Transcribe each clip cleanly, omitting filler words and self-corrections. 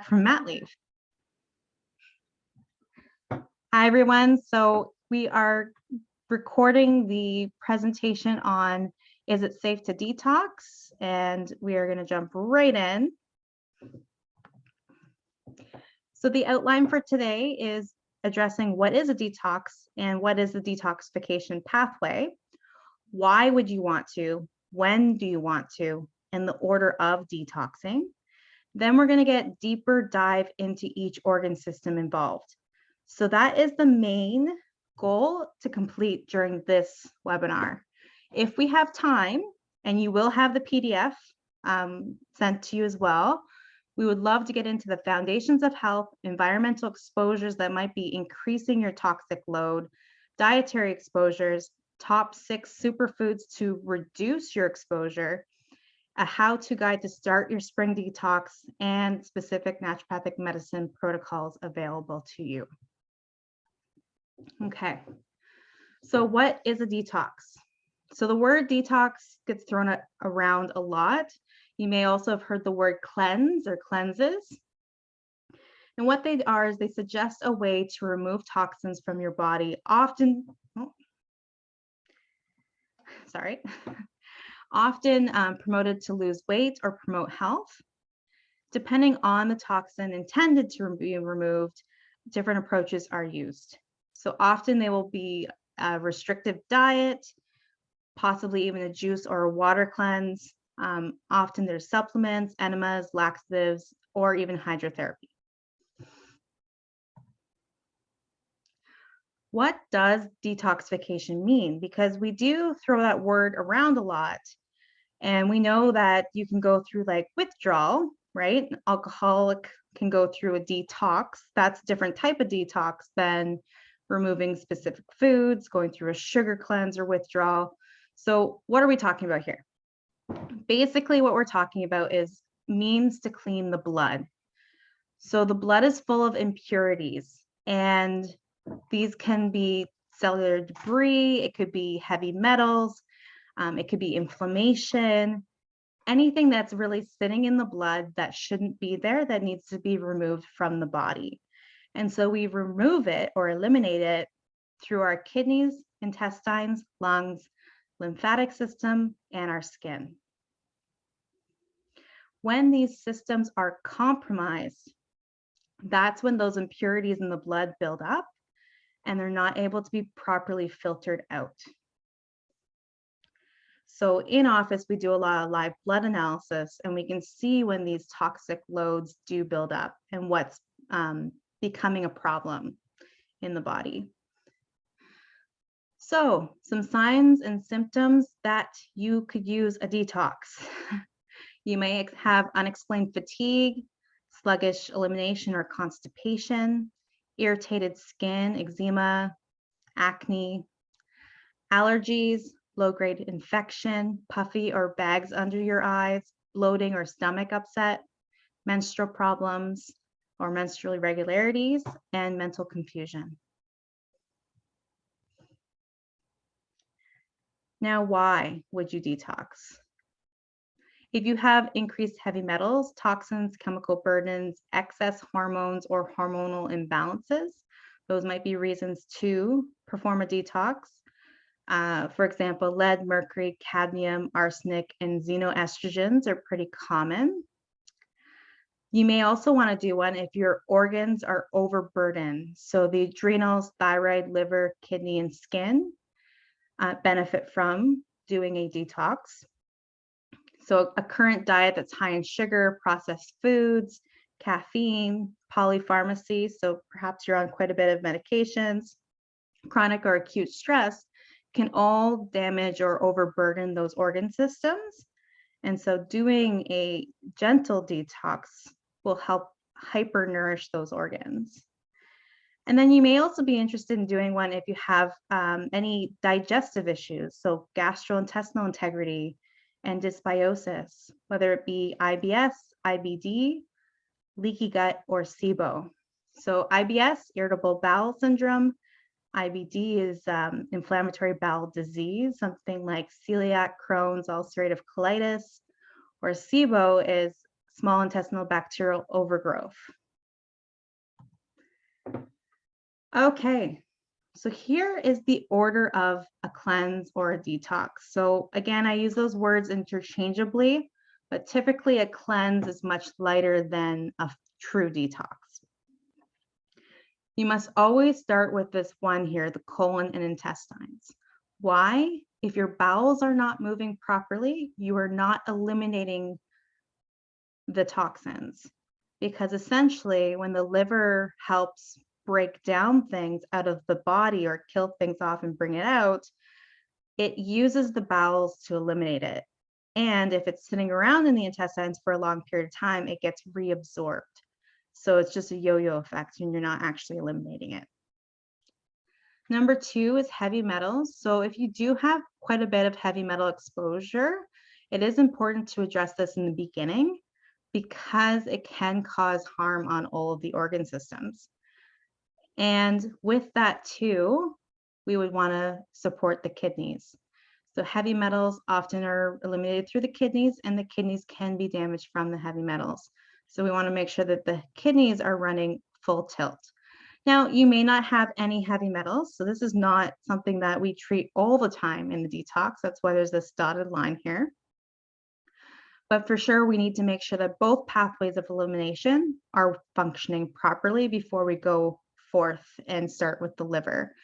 from mat leave. Hi, everyone. So we are recording the presentation on is it safe to detox? And we are going to jump right in. So the outline for today is addressing what is a detox and what is the detoxification pathway. Why would you want to? When do you want to? And the order of detoxing. Then we're going to get deeper dive into each organ system involved. So that is the main goal to complete during this webinar. If we have time, and you will have the PDF sent to you as well, we would love to get into the foundations of health, environmental exposures that might be increasing your toxic load, dietary exposures, top 6 superfoods to reduce your exposure, a how-to guide to start your spring detox, and specific naturopathic medicine protocols available to you. Okay, so what is a detox? So the word detox gets thrown around a lot. You may also have heard the word cleanse or cleanses. And what they are is they suggest a way to remove toxins from your body, often promoted to lose weight or promote health. Depending on the toxin intended to be removed, different approaches are used. So often they will be a restrictive diet, possibly even a juice or a water cleanse. Often there's supplements, enemas, laxatives, or even hydrotherapy. What does detoxification mean? Because we do throw that word around a lot, and we know that you can go through like withdrawal, right? An alcoholic can go through a detox. That's a different type of detox than removing specific foods, going through a sugar cleanse or withdrawal. So what are we talking about here? Basically, what we're talking about is means to clean the blood. So the blood is full of impurities, and these can be cellular debris, it could be heavy metals, it could be inflammation, anything that's really sitting in the blood that shouldn't be there, that needs to be removed from the body. And so we remove it or eliminate it through our kidneys, intestines, lungs, lymphatic system, and our skin. When these systems are compromised, that's when those impurities in the blood build up and they're not able to be properly filtered out. So in office, we do a lot of live blood analysis, and we can see when these toxic loads do build up and what's becoming a problem in the body. So some signs and symptoms that you could use a detox. You may have unexplained fatigue, sluggish elimination or constipation, irritated skin, eczema, acne, allergies, low-grade infection, puffy or bags under your eyes, bloating or stomach upset, menstrual problems or menstrual irregularities, and mental confusion. Now, why would you detox? If you have increased heavy metals, toxins, chemical burdens, excess hormones, or hormonal imbalances, those might be reasons to perform a detox. For example, lead, mercury, cadmium, arsenic, and xenoestrogens are pretty common. You may also want to do one if your organs are overburdened. So the adrenals, thyroid, liver, kidney, and skin benefit from doing a detox. So a current diet that's high in sugar, processed foods, caffeine, polypharmacy, so perhaps you're on quite a bit of medications, chronic or acute stress, can all damage or overburden those organ systems. And so doing a gentle detox will help hyper-nourish those organs. And then you may also be interested in doing one if you have any digestive issues, so gastrointestinal integrity and dysbiosis, whether it be IBS, IBD, leaky gut, or SIBO. So IBS, irritable bowel syndrome. IBD is inflammatory bowel disease, something like celiac, Crohn's, ulcerative colitis, or SIBO is small intestinal bacterial overgrowth. Okay, so here is the order of a cleanse or a detox. So again, I use those words interchangeably, but typically a cleanse is much lighter than a true detox. You must always start with this one here, the colon and intestines. Why? If your bowels are not moving properly, you are not eliminating the toxins, because essentially when the liver helps break down things out of the body or kill things off and bring it out, it uses the bowels to eliminate it. And if it's sitting around in the intestines for a long period of time, it gets reabsorbed. So it's just a yo-yo effect and you're not actually eliminating it. Number 2 is heavy metals. So if you do have quite a bit of heavy metal exposure, it is important to address this in the beginning because it can cause harm on all of the organ systems. And with that too, we would want to support the kidneys. So heavy metals often are eliminated through the kidneys, and the kidneys can be damaged from the heavy metals. So we want to make sure that the kidneys are running full tilt. Now, you may not have any heavy metals, so this is not something that we treat all the time in the detox. That's why there's this dotted line here. But for sure, we need to make sure that both pathways of elimination are functioning properly before we go forth and start with the liver.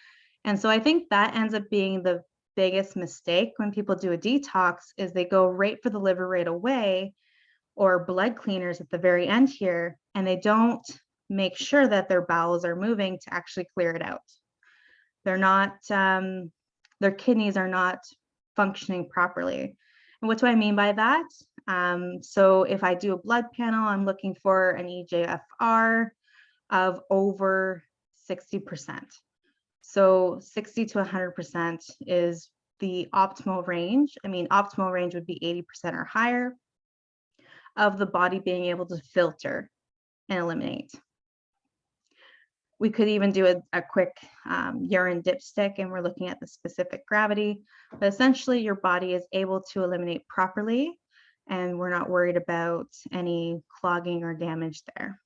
And so I think that ends up being the biggest mistake when people do a detox is they go right for the liver right away or blood cleaners at the very end here, and they don't make sure that their bowels are moving to actually clear it out. They're not, their kidneys are not functioning properly. And what do I mean by that? So if I do a blood panel, I'm looking for an EGFR of over 60%. So 60 to 100% is the optimal range. I mean, optimal range would be 80% or higher of the body being able to filter and eliminate. We could even do a quick urine dipstick, and we're looking at the specific gravity, but essentially your body is able to eliminate properly, and we're not worried about any clogging or damage there.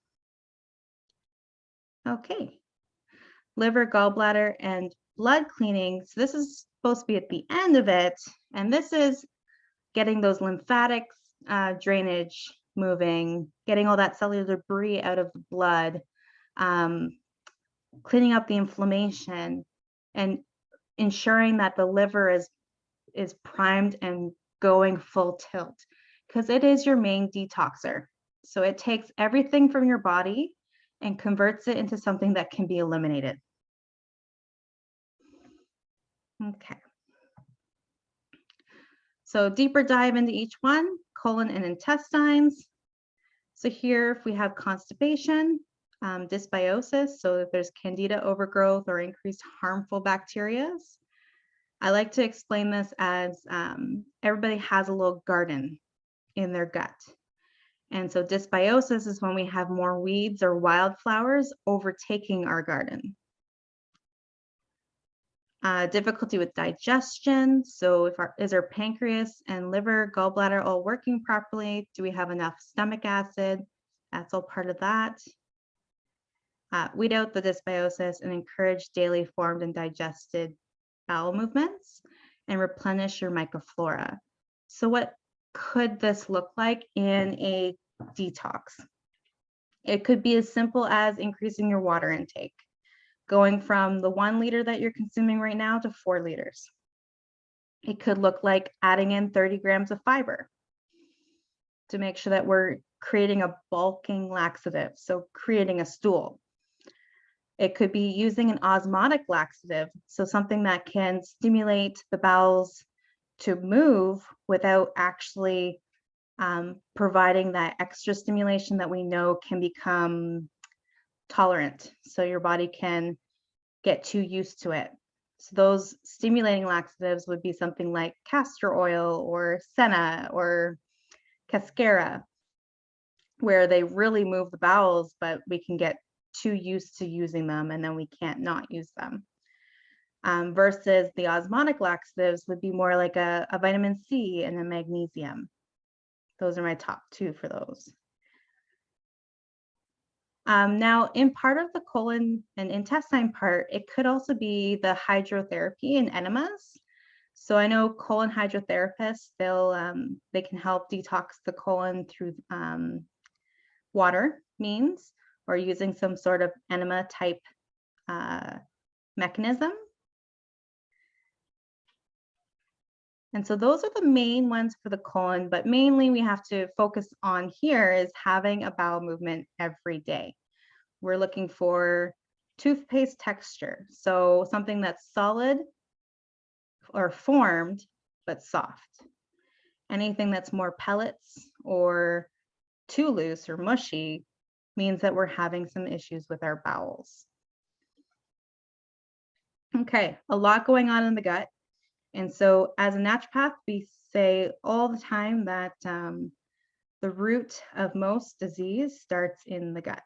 Okay. Liver, gallbladder, and blood cleaning. So this is supposed to be at the end of it, and this is getting those lymphatics drainage moving, getting all that cellular debris out of the blood, cleaning up the inflammation, and ensuring that the liver is primed and going full tilt, because it is your main detoxer. So it takes everything from your body and converts it into something that can be eliminated. Okay. So deeper dive into each one, colon and intestines. So here, if we have constipation, dysbiosis, so if there's candida overgrowth or increased harmful bacteria, I like to explain this as everybody has a little garden in their gut. And so dysbiosis is when we have more weeds or wildflowers overtaking our garden. Difficulty with digestion. So is our pancreas and liver, gallbladder all working properly? Do we have enough stomach acid? That's all part of that. Weed out the dysbiosis and encourage daily formed and digested bowel movements and replenish your microflora. So what could this look like in a detox? It could be as simple as increasing your water intake, going from the 1 liter that you're consuming right now to 4 liters. It could look like adding in 30 grams of fiber to make sure that we're creating a bulking laxative, so creating a stool. It could be using an osmotic laxative, so something that can stimulate the bowels to move without actually providing that extra stimulation that we know can become tolerant, so your body can get too used to it. So those stimulating laxatives would be something like castor oil or senna or cascara, where they really move the bowels, but we can get too used to using them and then we can't not use them. Versus the osmotic laxatives would be more like a vitamin C and a magnesium. Those are my top 2 for those. Now, in part of the colon and intestine part, it could also be the hydrotherapy and enemas. So I know colon hydrotherapists, they can help detox the colon through water means or using some sort of enema type mechanism. And so those are the main ones for the colon, but mainly we have to focus on here is having a bowel movement every day. We're looking for toothpaste texture. So something that's solid or formed, but soft. Anything that's more pellets or too loose or mushy means that we're having some issues with our bowels. Okay, a lot going on in the gut. And so as a naturopath, we say all the time that the root of most disease starts in the gut.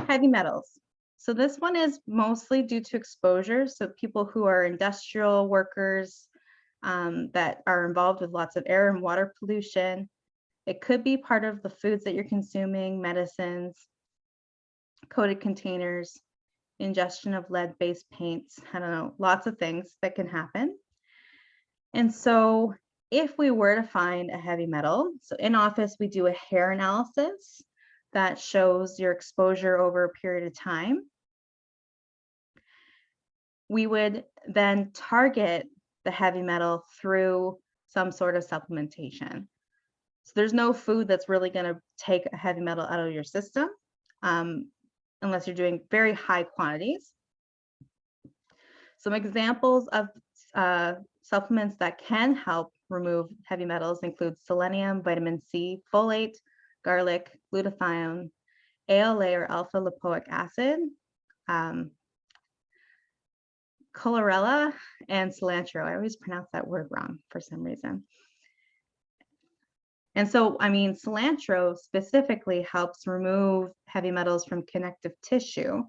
Heavy metals. So this one is mostly due to exposure. So people who are industrial workers that are involved with lots of air and water pollution. It could be part of the foods that you're consuming, medicines, coated containers, ingestion of lead-based paints, I don't know, lots of things that can happen. And so if we were to find a heavy metal, so in office, we do a hair analysis that shows your exposure over a period of time. We would then target the heavy metal through some sort of supplementation. So there's no food that's really going to take a heavy metal out of your system unless you're doing very high quantities. Some examples of supplements that can help remove heavy metals include selenium, vitamin C, folate, garlic, glutathione, ALA or alpha lipoic acid, chlorella, and cilantro. I always pronounce that word wrong for some reason. And so, I mean, cilantro specifically helps remove heavy metals from connective tissue.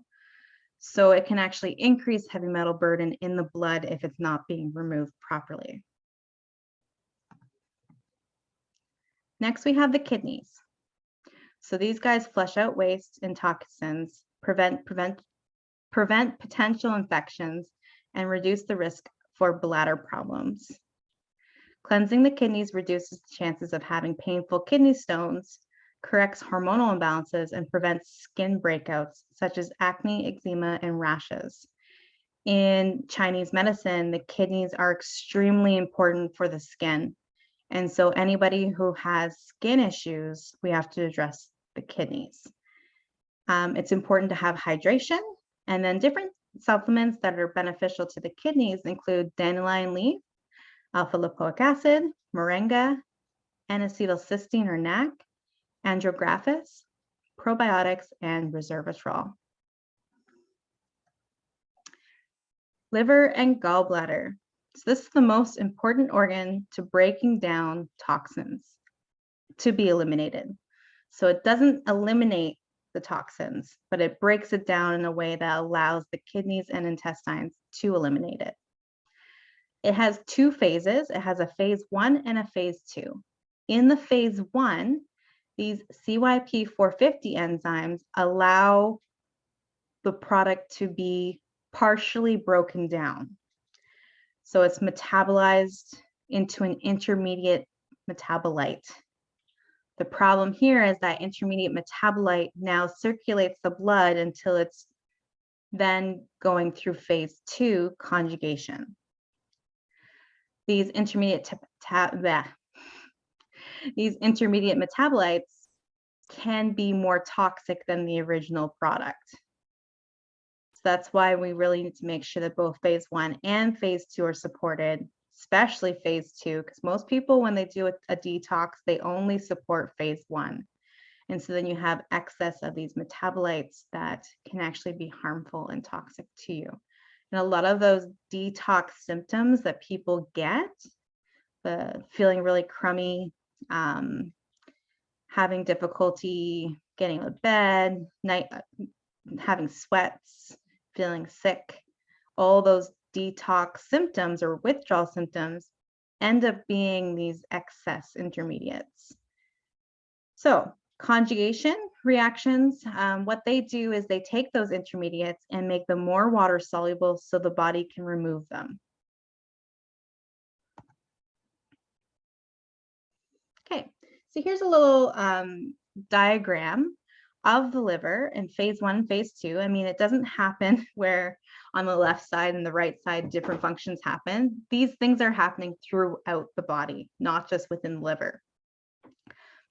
So it can actually increase heavy metal burden in the blood if it's not being removed properly. Next, we have the kidneys. So these guys flush out waste and toxins, prevent potential infections, and reduce the risk for bladder problems. Cleansing the kidneys reduces the chances of having painful kidney stones, corrects hormonal imbalances, and prevents skin breakouts such as acne, eczema, and rashes. In Chinese medicine, the kidneys are extremely important for the skin. And so anybody who has skin issues, we have to address the kidneys. It's important to have hydration, and then different supplements that are beneficial to the kidneys include dandelion leaf, alpha lipoic acid, moringa, N-acetylcysteine or NAC, andrographis, probiotics, and resveratrol. Liver and gallbladder. So this is the most important organ to breaking down toxins to be eliminated. So it doesn't eliminate the toxins, but it breaks it down in a way that allows the kidneys and intestines to eliminate it. It has two phases. It has a phase 1 and a phase 2. In the phase 1, these CYP450 enzymes allow the product to be partially broken down. So it's metabolized into an intermediate metabolite. The problem here is that intermediate metabolite now circulates the blood until it's then going through phase 2 conjugation. These intermediate metabolites can be more toxic than the original product. So that's why we really need to make sure that both phase 1 and phase 2 are supported, especially phase 2, because most people, when they do a detox, they only support phase 1. And so then you have excess of these metabolites that can actually be harmful and toxic to you. And a lot of those detox symptoms that people get, the feeling really crummy, having difficulty getting out of bed, having sweats, feeling sick, all those detox symptoms or withdrawal symptoms end up being these excess intermediates. So Conjugation reactions, what they do is they take those intermediates and make them more water soluble so the body can remove them. Okay, so here's a little diagram of the liver in phase 1 and phase 2. I mean, it doesn't happen where on the left side and the right side different functions happen. These things are happening throughout the body, not just within the liver.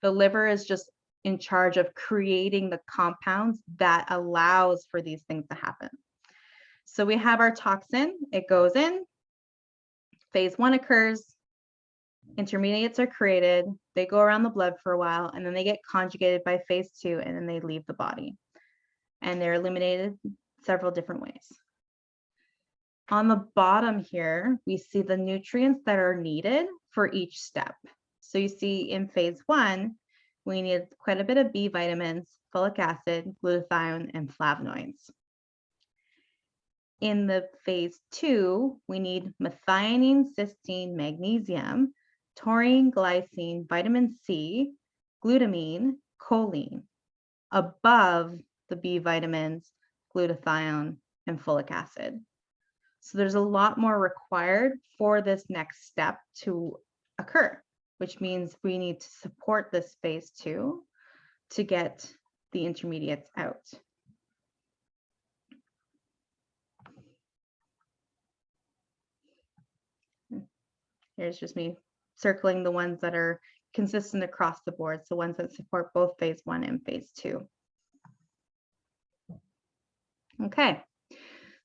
The liver is just in charge of creating the compounds that allows for these things to happen. So we have our toxin, it goes in, phase 1 occurs, intermediates are created, they go around the blood for a while, and then they get conjugated by phase 2, and then they leave the body. And they're eliminated several different ways. On the bottom here, we see the nutrients that are needed for each step. So you see in phase 1, we need quite a bit of B vitamins, folic acid, glutathione, and flavonoids. In the phase 2, we need methionine, cysteine, magnesium, taurine, glycine, vitamin C, glutamine, choline, above the B vitamins, glutathione, and folic acid. So there's a lot more required for this next step to occur, which means we need to support this phase 2 to get the intermediates out. Here's just me circling the ones that are consistent across the board, so ones that support both phase 1 and phase 2. Okay,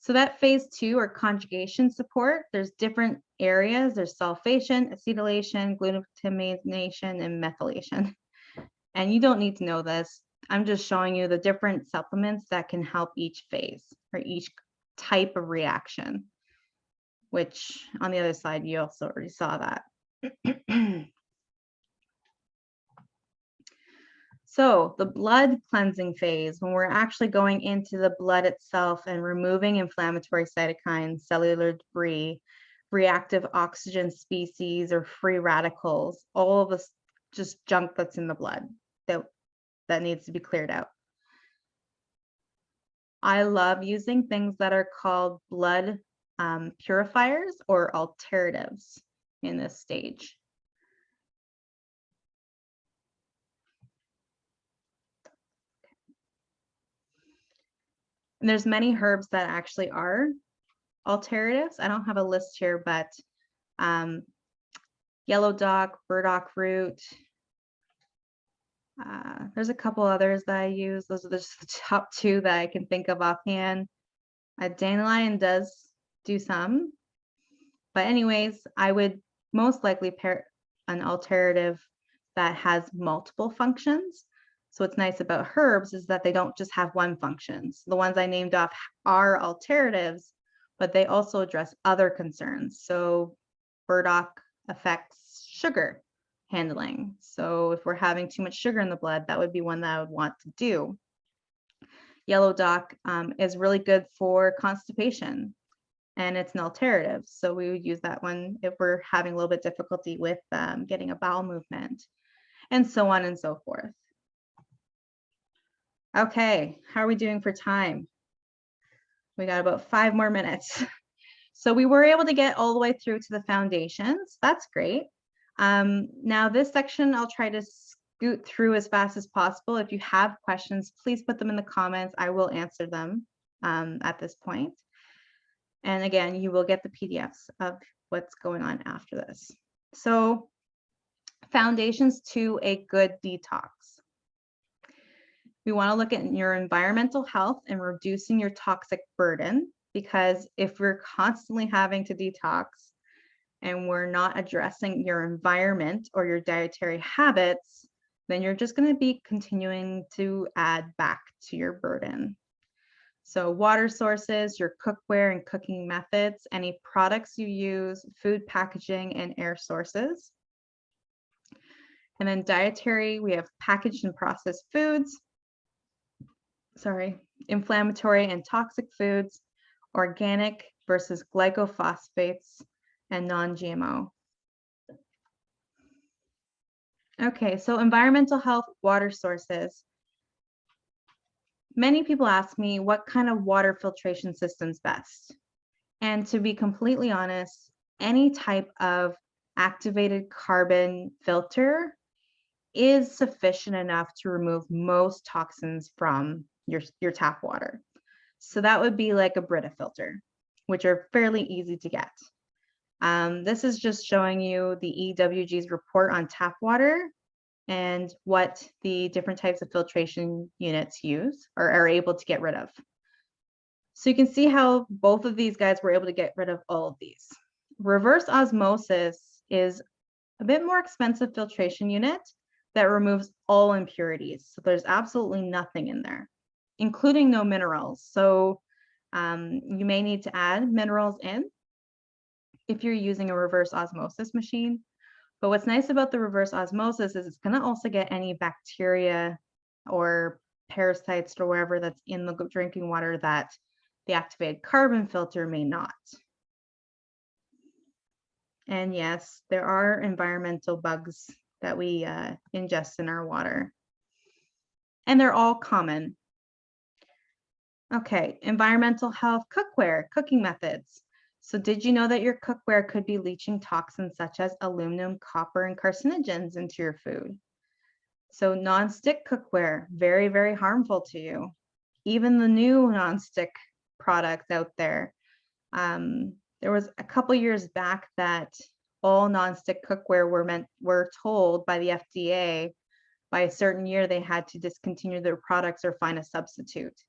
so that phase 2 or conjugation support, there's different areas. There's sulfation, acetylation, glutamination, and methylation. And you don't need to know this. I'm just showing you the different supplements that can help each phase or each type of reaction, which on the other side, you also already saw that. So the blood cleansing phase, when we're actually going into the blood itself and removing inflammatory cytokines, cellular debris, reactive oxygen species, or free radicals, all of this just junk that's in the blood that needs to be cleared out. I love using things that are called blood purifiers or alternatives in this stage. And there's many herbs that actually are alternatives. I don't have a list here, but yellow dock, burdock root. There's a couple others that I use. Those are just the top 2 that I can think of offhand. Dandelion does do some. But anyways, I would most likely pair an alternative that has multiple functions. So what's nice about herbs is that they don't just have one function. So the ones I named off are alternatives, but they also address other concerns. So burdock affects sugar handling. So if we're having too much sugar in the blood, that would be one that I would want to do. Yellow dock is really good for constipation, and it's an alternative. So we would use that one if we're having a little bit difficulty with getting a bowel movement, and so on and so forth. Okay, how are we doing for time? We got about 5 more minutes. So we were able to get all the way through to the foundations. That's great. Now this section, I'll try to scoot through as fast as possible. If you have questions, please put them in the comments. I will answer them at this point. And again, you will get the PDFs of what's going on after this. So foundations to a good detox. We want to look at your environmental health and reducing your toxic burden, because if we're constantly having to detox and we're not addressing your environment or your dietary habits, then you're just going to be continuing to add back to your burden. So water sources, your cookware and cooking methods, any products you use, food packaging, and air sources. And then dietary, we have packaged and processed foods, inflammatory and toxic foods, organic versus glycophosphates, and non-GMO. Okay, so environmental health, water sources. Many people ask me what kind of water filtration system's best. And to be completely honest, any type of activated carbon filter is sufficient enough to remove most toxins from your tap water. So that would be like a Brita filter, which are fairly easy to get. This is just showing you the EWG's report on tap water and what the different types of filtration units use or are able to get rid of. So you can see how both of these guys were able to get rid of all of these. Reverse osmosis is a bit more expensive filtration unit that removes all impurities. So there's absolutely nothing in there, including no minerals. So you may need to add minerals in if you're using a reverse osmosis machine. But what's nice about the reverse osmosis is it's going to also get any bacteria or parasites or wherever that's in the drinking water that the activated carbon filter may not. And yes, there are environmental bugs that we ingest in our water. And they're all common. Okay, environmental health cookware, cooking methods. So did you know that your cookware could be leaching toxins such as aluminum, copper, and carcinogens into your food? So nonstick cookware, very, very harmful to you. Even the new nonstick products out there. There was a couple years back that all nonstick cookware were told by the FDA by a certain year they had to discontinue their products or find a substitute.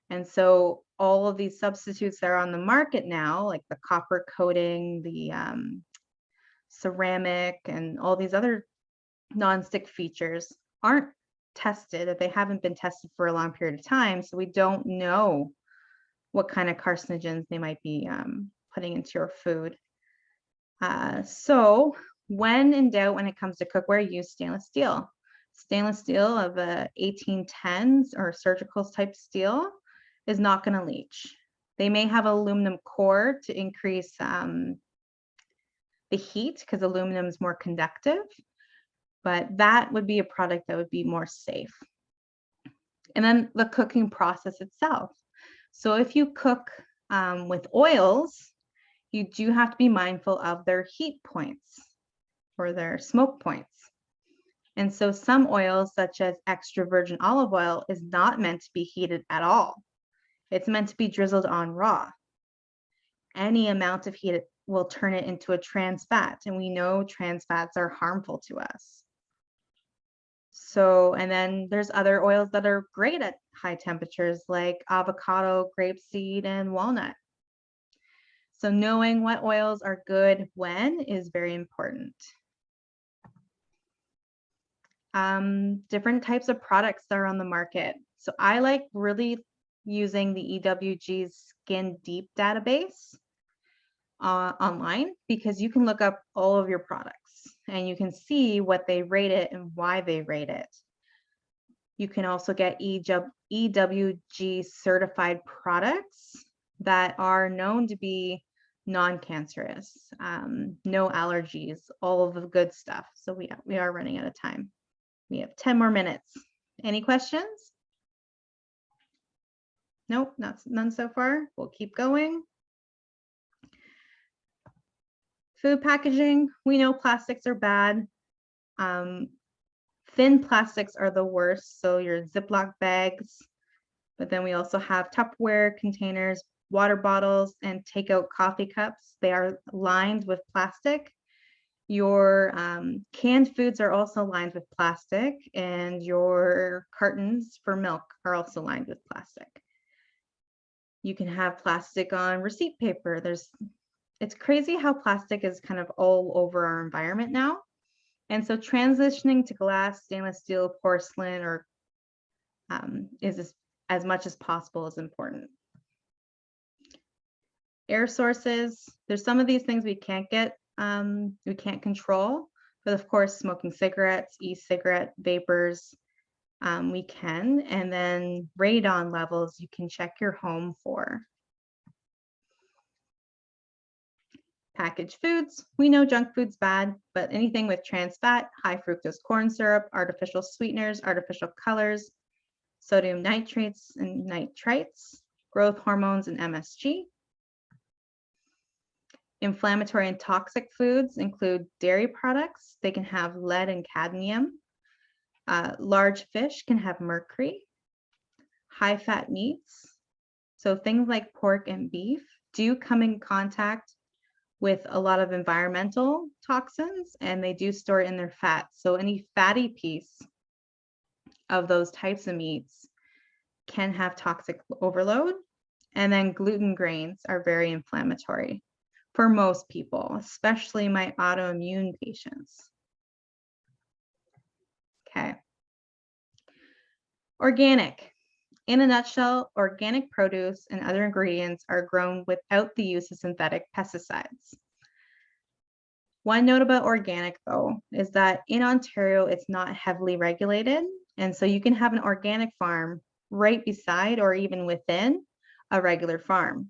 And so all of these substitutes that are on the market now, like the copper coating, the ceramic, and all these other nonstick features aren't tested, that they haven't been tested for a long period of time. So we don't know what kind of carcinogens they might be putting into your food. So when in doubt, when it comes to cookware, use stainless steel. Stainless steel of 1810s or surgical type steel is not going to leach. They may have aluminum core to increase the heat because aluminum is more conductive, but that would be a product that would be more safe. And then the cooking process itself. So if you cook with oils, you do have to be mindful of their heat points or their smoke points. And so some oils, such as extra virgin olive oil, is not meant to be heated at all. It's meant to be drizzled on raw. Any amount of heat will turn it into a trans fat, and we know trans fats are harmful to us. So, and then there's other oils that are great at high temperatures like avocado, grapeseed, and walnut. So knowing what oils are good when is very important. Different types of products that are on the market. So I like really using the EWG's Skin Deep database online because you can look up all of your products and you can see what they rate it and why they rate it. You can also get EWG certified products that are known to be non-cancerous, no allergies, all of the good stuff. So we are running out of time. We have 10 more minutes. Any questions? Nope, none so far. We'll keep going. Food packaging, we know plastics are bad. Thin plastics are the worst, so your Ziploc bags, but then we also have Tupperware containers, water bottles, and takeout coffee cups. They are lined with plastic. Your canned foods are also lined with plastic, and your cartons for milk are also lined with plastic. You can have plastic on receipt paper. It's crazy how plastic is kind of all over our environment now. And so transitioning to glass, stainless steel, porcelain, or is as much as possible is important. Air sources, there's some of these things we can't get, we can't control, but of course, smoking cigarettes, e-cigarette, vapors, we can. And then radon levels, you can check your home for. Packaged foods, we know junk food's bad, but anything with trans fat, high fructose corn syrup, artificial sweeteners, artificial colors, sodium nitrates and nitrites, growth hormones, and MSG. Inflammatory and toxic foods include dairy products. They can have lead and cadmium. Large fish can have mercury. High fat meats, so things like pork and beef, do come in contact with a lot of environmental toxins, and they do store it in their fat. So any fatty piece of those types of meats can have toxic overload. And then gluten grains are very inflammatory for most people, especially my autoimmune patients. Okay. Organic. In a nutshell, organic produce and other ingredients are grown without the use of synthetic pesticides. One note about organic, though, is that in Ontario, it's not heavily regulated. And so you can have an organic farm right beside or even within a regular farm.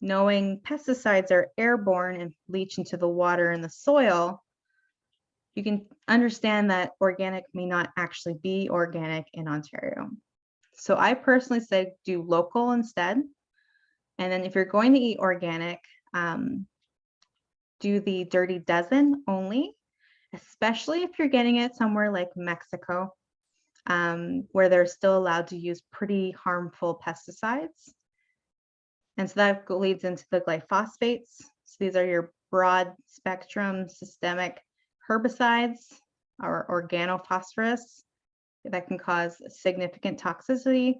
Knowing pesticides are airborne and leach into the water and the soil, you can understand that organic may not actually be organic in Ontario. So I personally say do local instead. And then if you're going to eat organic, do the dirty dozen only, especially if you're getting it somewhere like Mexico, where they're still allowed to use pretty harmful pesticides. And so that leads into the glyphosates. So these are your broad spectrum systemic herbicides or organophosphorus that can cause significant toxicity.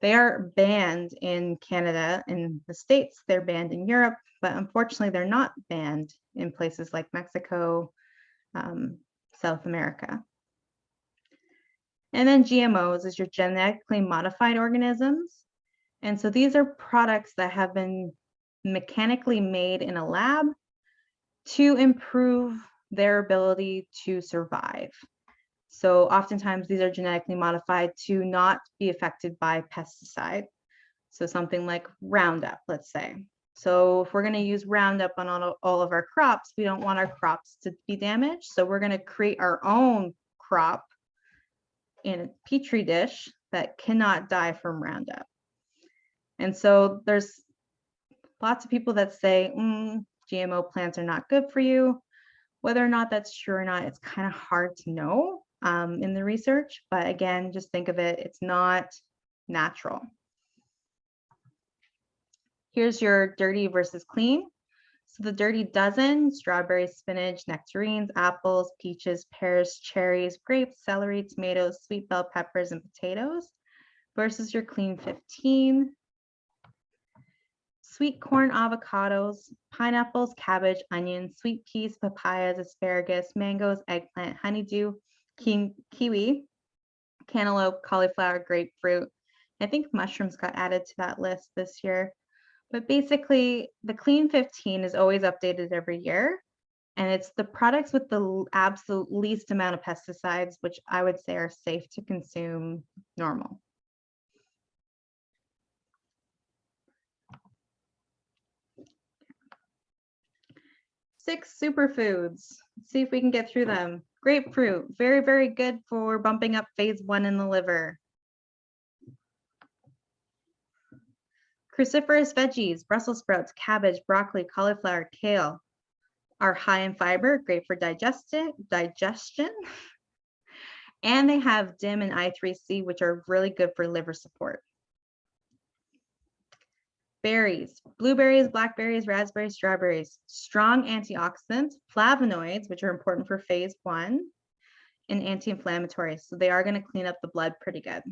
They are banned in Canada. In the States, they're banned in Europe, but unfortunately, they're not banned in places like Mexico, South America. And then GMOs is your genetically modified organisms. And so these are products that have been mechanically made in a lab to improve their ability to survive. So oftentimes these are genetically modified to not be affected by pesticide. So something like Roundup, let's say. So if we're going to use Roundup on all of our crops, we don't want our crops to be damaged. So we're going to create our own crop in a petri dish that cannot die from Roundup. And so there's lots of people that say, GMO plants are not good for you. Whether or not that's true or not, it's kind of hard to know in the research. But again, just think of it, it's not natural. Here's your dirty versus clean. So the dirty dozen: strawberries, spinach, nectarines, apples, peaches, pears, cherries, grapes, celery, tomatoes, sweet bell peppers, and potatoes, versus your clean 15. Sweet corn, avocados, pineapples, cabbage, onions, sweet peas, papayas, asparagus, mangoes, eggplant, honeydew, kiwi, cantaloupe, cauliflower, grapefruit. I think mushrooms got added to that list this year. But basically, the clean 15 is always updated every year. And it's the products with the absolute least amount of pesticides, which I would say are safe to consume normal. Six superfoods. Let's see if we can get through them. Grapefruit, very, very good for bumping up phase 1 in the liver. Cruciferous veggies, Brussels sprouts, cabbage, broccoli, cauliflower, kale are high in fiber, great for digestion. And they have DIM and I3C, which are really good for liver support. Berries, blueberries, blackberries, raspberries, strawberries, strong antioxidants, flavonoids, which are important for phase 1, and anti-inflammatories. So they are going to clean up the blood pretty good.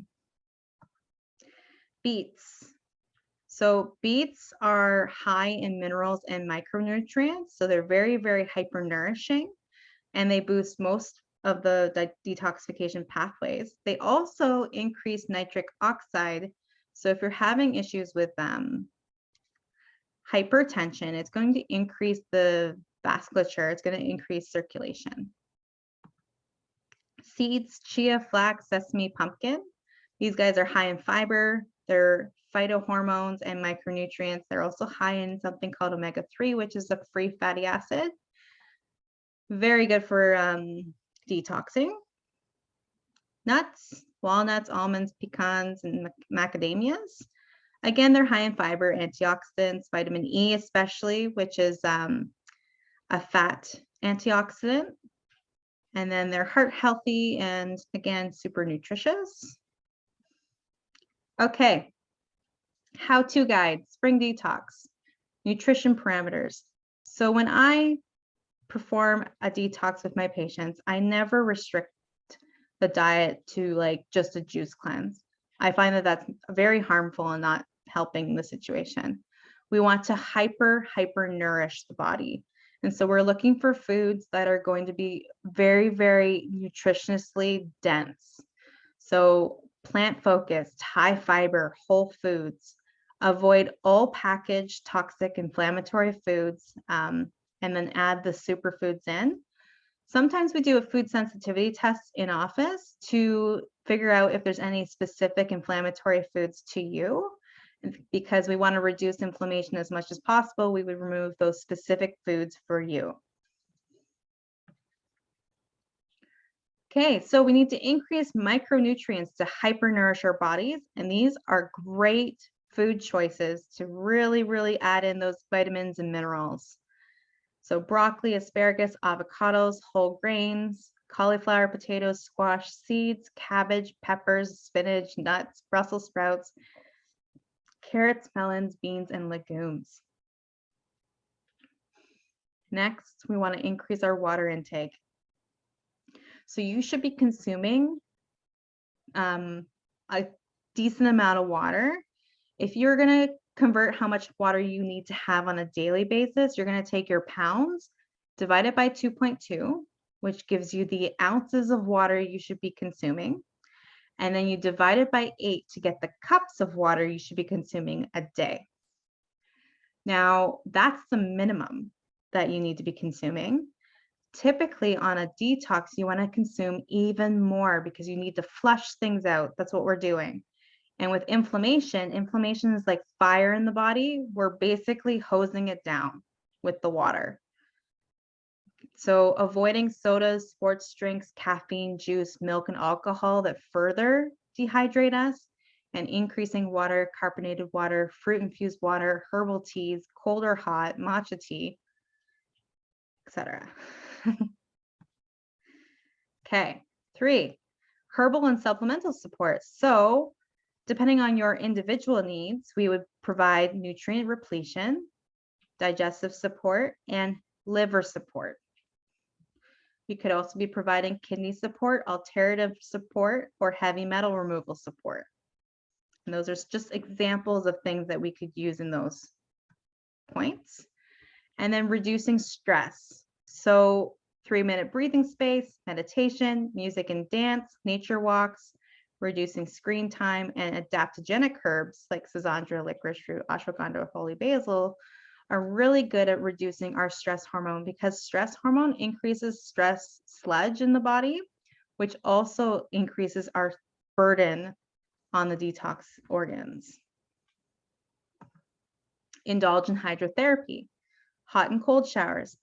Beets. So beets are high in minerals and micronutrients. So they're very, very hyper-nourishing, and they boost most of the detoxification pathways. They also increase nitric oxide. So if you're having issues with hypertension, it's going to increase the vasculature. It's going to increase circulation. Seeds, chia, flax, sesame, pumpkin. These guys are high in fiber, They're phytohormones and micronutrients. They're also high in something called omega-3, which is a free fatty acid. Very good for detoxing. Nuts, walnuts, almonds, pecans, and macadamias. Again, they're high in fiber, antioxidants, vitamin E especially, which is a fat antioxidant. And then they're heart healthy and, again, super nutritious. Okay, how-to guide, spring detox, nutrition parameters. So when I perform a detox with my patients, I never restrict the diet to like just a juice cleanse. I find that that's very harmful and not helping the situation. We want to hyper nourish the body. And so we're looking for foods that are going to be very, very nutritionally dense. So plant focused, high fiber, whole foods. Avoid all packaged toxic inflammatory foods, and then add the superfoods in. Sometimes we do a food sensitivity test in office to figure out if there's any specific inflammatory foods to you. Because we want to reduce inflammation as much as possible, we would remove those specific foods for you. Okay, so we need to increase micronutrients to hypernourish our bodies, and these are great food choices to really, really add in those vitamins and minerals. So broccoli, asparagus, avocados, whole grains, cauliflower, potatoes, squash, seeds, cabbage, peppers, spinach, nuts, Brussels sprouts, carrots, melons, beans, and legumes. Next, we want to increase our water intake. So you should be consuming a decent amount of water. If you're going to convert how much water you need to have on a daily basis, you're going to take your pounds, divide it by 2.2, which gives you the ounces of water you should be consuming. And then you divide it by 8 to get the cups of water you should be consuming a day. Now, that's the minimum that you need to be consuming. Typically on a detox, you want to consume even more because you need to flush things out. That's what we're doing. And with inflammation is like fire in the body. We're basically hosing it down with the water. So avoiding sodas, sports drinks, caffeine, juice, milk, and alcohol that further dehydrate us, and increasing water, carbonated water, fruit-infused water, herbal teas, cold or hot, matcha tea, etc. Okay, 3, herbal and supplemental support. So depending on your individual needs, we would provide nutrient repletion, digestive support, and liver support. You could also be providing kidney support, alternative support, or heavy metal removal support. And those are just examples of things that we could use in those points. And then reducing stress. So 3-minute breathing space, meditation, music and dance, nature walks, reducing screen time, and adaptogenic herbs like schisandra, licorice root, ashwagandha, holy basil are really good at reducing our stress hormone, because stress hormone increases stress sludge in the body, which also increases our burden on the detox organs. Indulge in hydrotherapy, hot and cold showers,